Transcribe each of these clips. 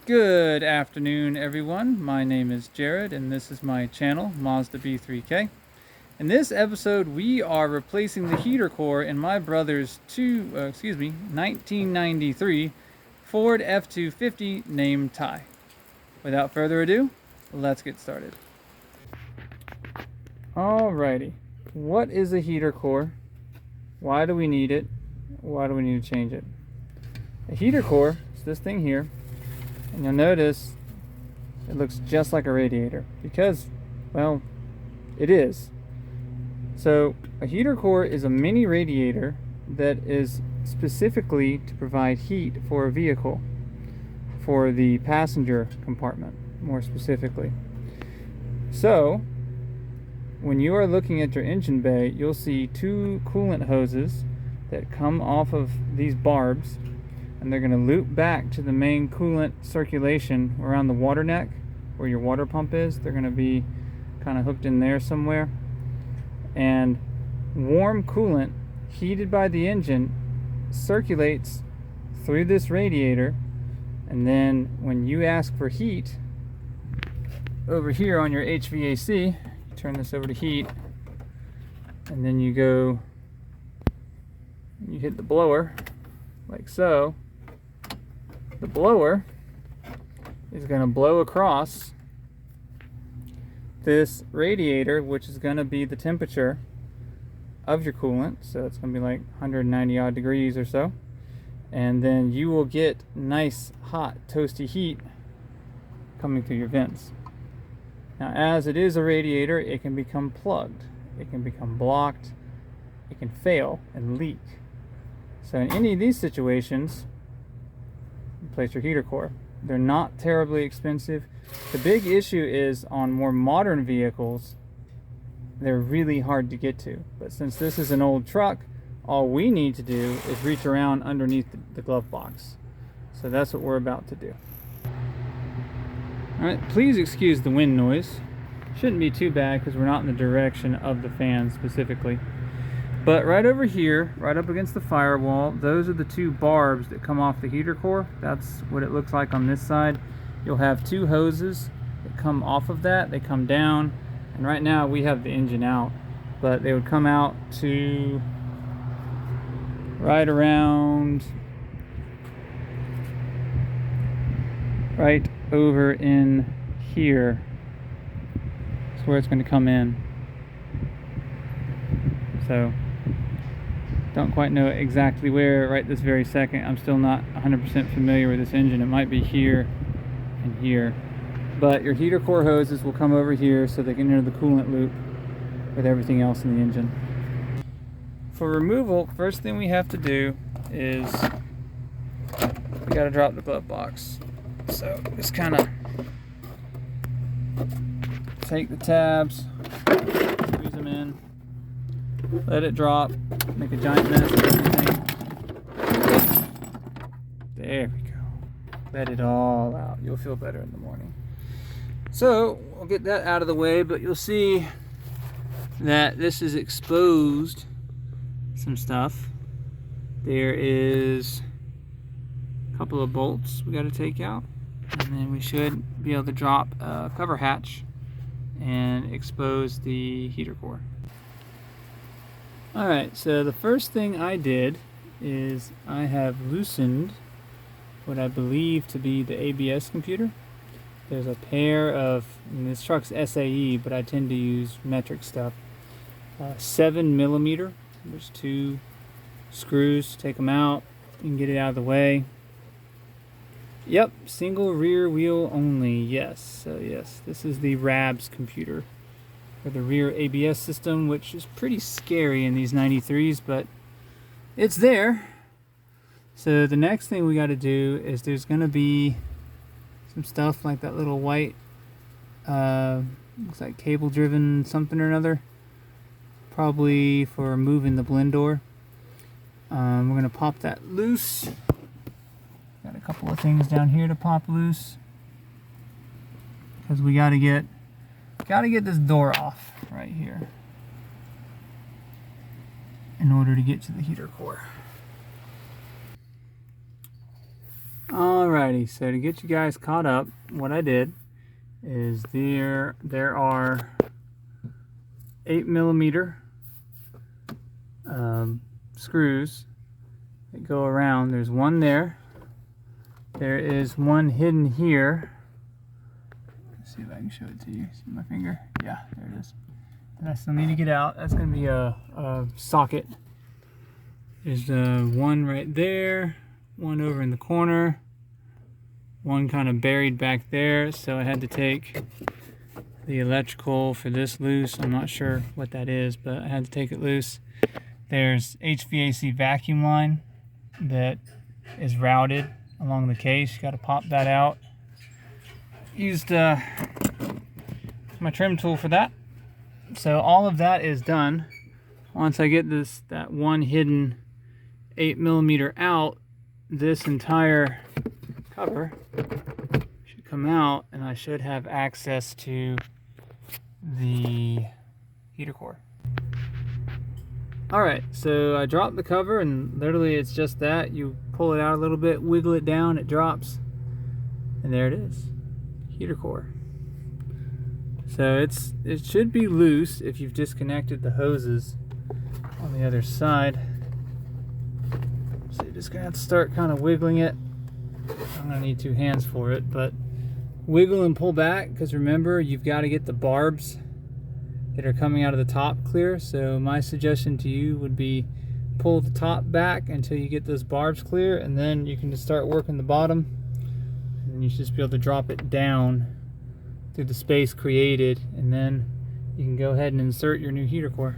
Good afternoon, everyone. My name is Jared, and this is my channel, Mazda B3K. In this episode, we are replacing the heater core in my brother's 1993 Ford F250 named Ty. Without further ado, let's get started. Alrighty, what is a heater core? Why do we need it? Why do we need to change it? A heater core is this thing here. And you'll notice it looks just like a radiator because, well, it is. So a heater core is a mini radiator that is specifically to provide heat for a vehicle, for the passenger compartment, more specifically. So when you are looking at your engine bay, you'll see two coolant hoses that come off of these barbs, and they're going to loop back to the main coolant circulation around the water neck where your water pump is. They're going to be kind of hooked in there somewhere. And warm coolant heated by the engine circulates through this radiator, and then when you ask for heat over here on your HVAC, you turn this over to heat, and then you hit the blower like so. The blower is going to blow across this radiator, which is going to be the temperature of your coolant. So it's going to be like 190 odd degrees or so. And then you will get nice, hot, toasty heat coming through your vents. Now, as it is a radiator, it can become plugged. It can become blocked. It can fail and leak. So in any of these situations, replace your heater core. They're not terribly expensive. The big issue is on more modern vehicles, they're really hard to get to. But since this is an old truck, all we need to do is reach around underneath the glove box. So that's what we're about to do. Alright, please excuse the wind noise. Shouldn't be too bad because we're not in the direction of the fan specifically. But right over here, right up against the firewall, those are the two barbs that come off the heater core. That's what it looks like on this side. You'll have two hoses that come off of that. They come down, and right now we have the engine out, but they would come out to right around, right over in here. That's where it's going to come in. So don't quite know exactly where right this very second. I'm still not 100% familiar with this engine. It might be here and here. But your heater core hoses will come over here so they can enter the coolant loop with everything else in the engine. For removal, first thing we have to do is we got to drop the glove box. So just kind of take the tabs, squeeze them in, let it drop, make a giant mess of everything. There we go. Let it all out. You'll feel better in the morning. So we'll get that out of the way, but you'll see that this is exposed some stuff. There is a couple of bolts we got to take out, and then we should be able to drop a cover hatch and expose the heater core. Alright, so the first thing I did is I have loosened what I believe to be the ABS computer. There's a pair of, and this truck's SAE, but I tend to use metric stuff. 7mm. There's two screws. Take them out. You can get it out of the way. Yep, single rear wheel only. Yes, so yes, this is the RABS computer for the rear ABS system, which is pretty scary in these 93s, but it's there. So the next thing we got to do is there's going to be some stuff like that little white, looks like cable driven something or another, probably for moving the blend door. We're going to pop that loose. Got a couple of things down here to pop loose because we got to get this door off right here in order to get to the heater core. Alrighty, so to get you guys caught up, what I did is there are 8mm screws that go around. There's one there. There is one hidden here. Let's see if I can show it to you. See my finger? Yeah, there it is. And I still need to get out. That's going to be a socket. There's one right there, one over in the corner, one kind of buried back there. So I had to take the electrical for this loose. I'm not sure what that is, but I had to take it loose. There's HVAC vacuum line that is routed along the case. You got to pop that out. Used my trim tool for that. So all of that is done. Once I get that one hidden 8mm out, this entire cover should come out, and I should have access to the heater core. Alright, so I dropped the cover, and literally it's just that. You pull it out a little bit, wiggle it down, it drops, and there it is, heater core. So it should be loose if you've disconnected the hoses on the other side. So you're just gonna have to start kind of wiggling it. I'm gonna need 2 hands for it, but wiggle and pull back, because remember, you've got to get the barbs that are coming out of the top clear. So my suggestion to you would be pull the top back until you get those barbs clear, and then you can just start working the bottom, and you should just be able to drop it down through the space created, and then you can go ahead and insert your new heater core.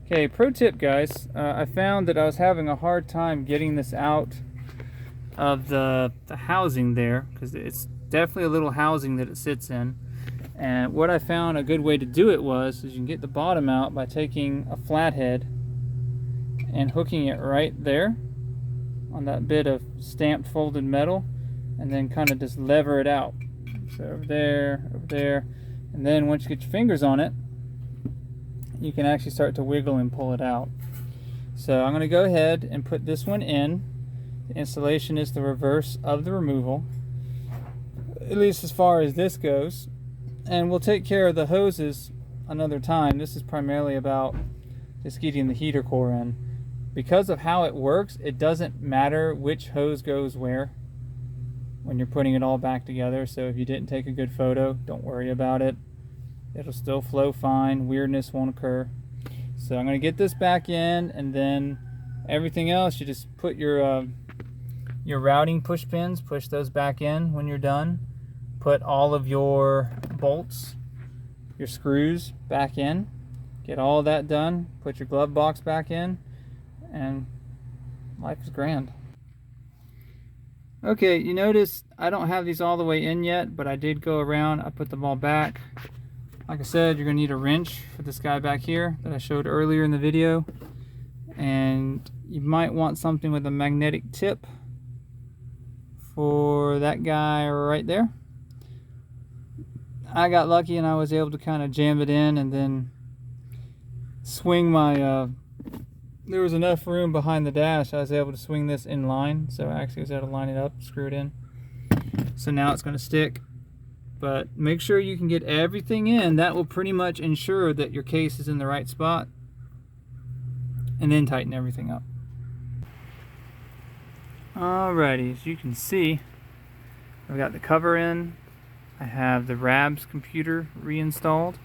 Okay, pro tip guys, I found that I was having a hard time getting this out of the housing there, because it's definitely a little housing that it sits in. And what I found a good way to do it is you can get the bottom out by taking a flathead and hooking it right there on that bit of stamped folded metal, and then kind of just lever it out. So over there, and then once you get your fingers on it, you can actually start to wiggle and pull it out. So I'm going to go ahead and put this one in. The installation is the reverse of the removal, at least as far as this goes. And we'll take care of the hoses another time. This is primarily about just getting the heater core in. Because of how it works, it doesn't matter which hose goes where when you're putting it all back together. So if you didn't take a good photo, don't worry about it. It'll still flow fine. Weirdness won't occur. So I'm going to get this back in, and then everything else, you just put your routing push pins, push those back in when you're done. Put all of your bolts, your screws back in. Get all that done. Put your glove box back in, and life is grand. Okay, you notice I don't have these all the way in yet, but I did go around. I put them all back. Like I said, you're going to need a wrench for this guy back here that I showed earlier in the video. And you might want something with a magnetic tip for that guy right there. I got lucky and I was able to kind of jam it in and then swing my... there was enough room behind the dash. I was able to swing this in line. So I actually was able to line it up, screw it in. So now it's going to stick. But make sure you can get everything in. That will pretty much ensure that your case is in the right spot. And then tighten everything up. Alrighty, as you can see, I've got the cover in. I have the Rabs computer reinstalled.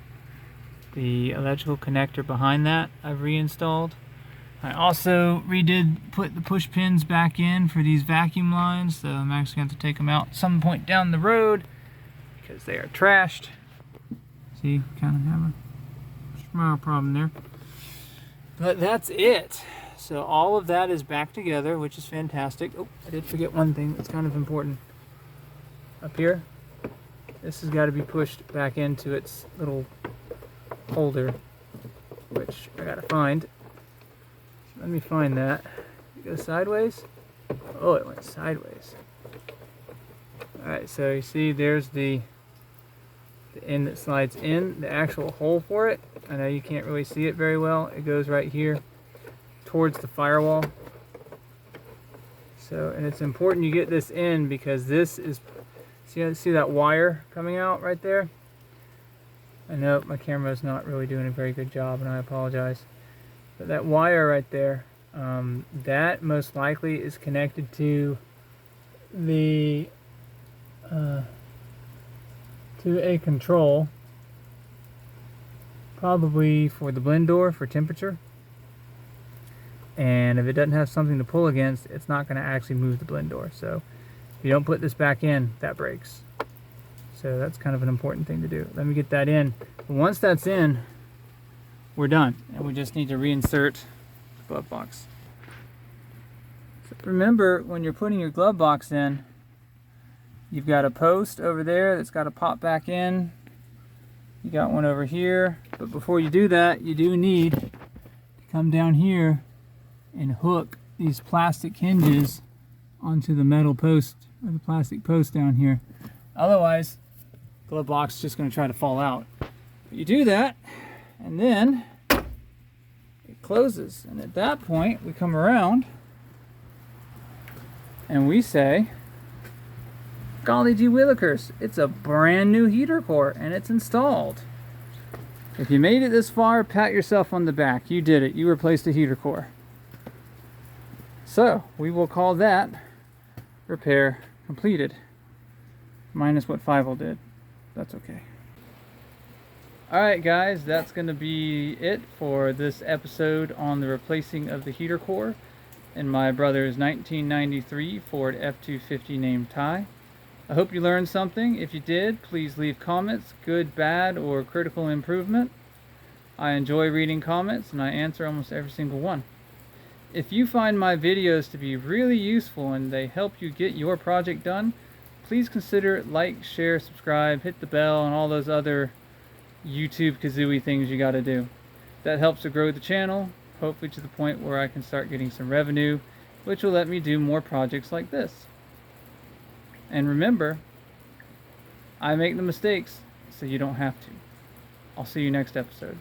The electrical connector behind that I've reinstalled. I also put the push pins back in for these vacuum lines. So I'm actually going to have to take them out some point down the road, because they are trashed. See, kind of have a small problem there. But that's it. So all of that is back together, which is fantastic. Oh, I did forget one thing that's kind of important. Up here, this has got to be pushed back into its little holder, which I gotta find. So let me find that. It goes sideways. Oh, it went sideways. Alright, so you see there's the end that slides in, the actual hole for it. I know you can't really see it very well. It goes right here towards the firewall. So, and it's important you get this in because this is, see that wire coming out right there? I know my camera is not really doing a very good job, and I apologize. But that wire right there, that most likely is connected to the to a control, probably for the blend door for temperature. And if it doesn't have something to pull against, it's not going to actually move the blend door. So if you don't put this back in, that breaks. So that's kind of an important thing to do. Let me get that in. Once that's in, we're done. And we just need to reinsert the glove box. So remember, when you're putting your glove box in, you've got a post over there that's got to pop back in. You got one over here. But before you do that, you do need to come down here and hook these plastic hinges onto the metal post, or the plastic post down here. Otherwise, the glove box is just going to try to fall out. You do that, and then it closes. And at that point, we come around and we say, golly gee willikers, it's a brand new heater core and it's installed. If you made it this far, pat yourself on the back. You did it. You replaced a heater core. So we will call that repair completed, minus what Fievel did. That's okay. Alright guys, that's going to be it for this episode on the replacing of the heater core in my brother's 1993 Ford F250 named Ty. I hope you learned something. If you did, please leave comments, good, bad, or critical improvement. I enjoy reading comments and I answer almost every single one. If you find my videos to be really useful and they help you get your project done, please consider like, share, subscribe, hit the bell, and all those other YouTube kazooie things you gotta do. That helps to grow the channel, hopefully to the point where I can start getting some revenue, which will let me do more projects like this. And remember, I make the mistakes so you don't have to. I'll see you next episode.